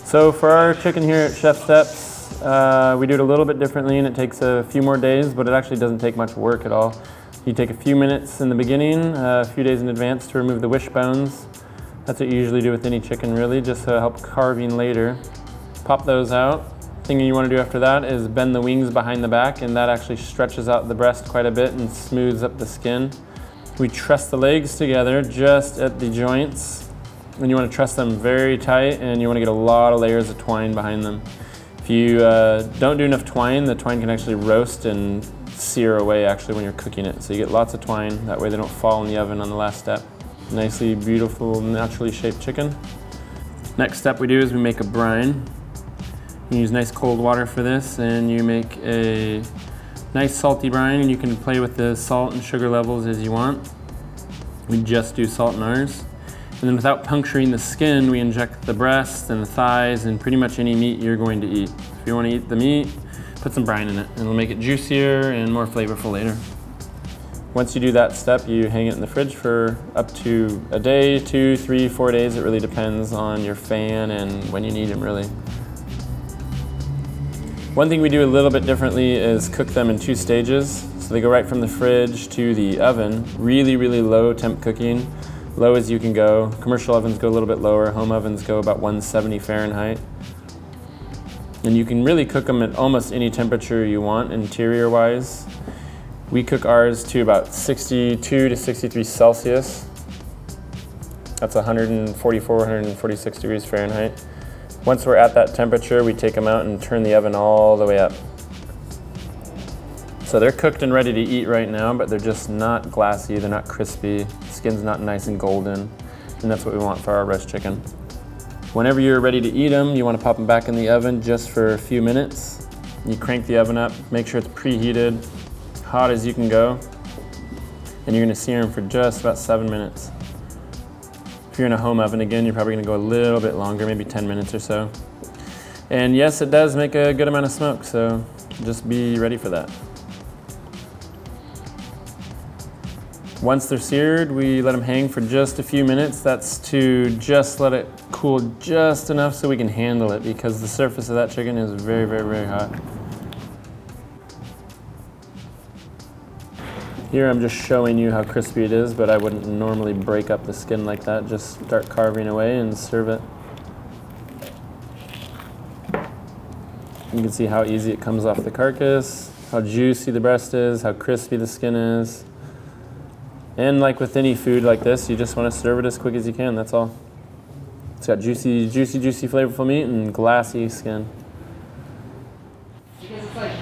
So for our chicken here at ChefSteps, we do it a little bit differently, and it takes a few more days, but it actually doesn't take much work at all. You take a few minutes in the beginning, a few days in advance to remove the wishbones. That's what you usually do with any chicken, really, just to help carving later. Pop those out. Thing you want to do after that is bend the wings behind the back, and that actually stretches out the breast quite a bit and smooths up the skin. We truss the legs together just at the joints. And you want to truss them very tight, and you want to get a lot of layers of twine behind them. If you don't do enough twine, the twine can actually roast and sear away actually when you're cooking it. So you get lots of twine, that way they don't fall in the oven on the last step. Nicely beautiful, naturally shaped chicken. Next step we do is we make a brine. You use nice cold water for this, and you make a nice salty brine, and you can play with the salt and sugar levels as you want. We just do salt in ours. And then without puncturing the skin, we inject the breast and the thighs and pretty much any meat you're going to eat. If you want to eat the meat, put some brine in it, and it'll make it juicier and more flavorful later. Once you do that step, you hang it in the fridge for up to a day, 2, 3, 4 days. It really depends on your fan and when you need them, really. One thing we do a little bit differently is cook them in 2 stages. So they go right from the fridge to the oven, really, really low temp cooking. Low as you can go. Commercial ovens go a little bit lower. Home ovens go about 170 Fahrenheit. And you can really cook them at almost any temperature you want, interior wise. We cook ours to about 62 to 63 Celsius. That's 144, 146 degrees Fahrenheit. Once we're at that temperature, we take them out and turn the oven all the way up. So they're cooked and ready to eat right now, but they're just not glassy, they're not crispy, skin's not nice and golden, and that's what we want for our roast chicken. Whenever you're ready to eat them, you want to pop them back in the oven just for a few minutes. You crank the oven up, make sure it's preheated, hot as you can go, and you're going to sear them for just about 7 minutes. If you're in a home oven, again, you're probably going to go a little bit longer, maybe 10 minutes or so. And yes, it does make a good amount of smoke, so just be ready for that. Once they're seared, we let them hang for just a few minutes. That's to just let it cool just enough so we can handle it, because the surface of that chicken is very, very, very hot. Here I'm just showing you how crispy it is, but I wouldn't normally break up the skin like that. Just start carving away and serve it. You can see how easy it comes off the carcass, how juicy the breast is, how crispy the skin is. And like with any food like this, you just want to serve it as quick as you can, that's all. It's got juicy, juicy, juicy, flavorful meat and glassy skin. Because it's like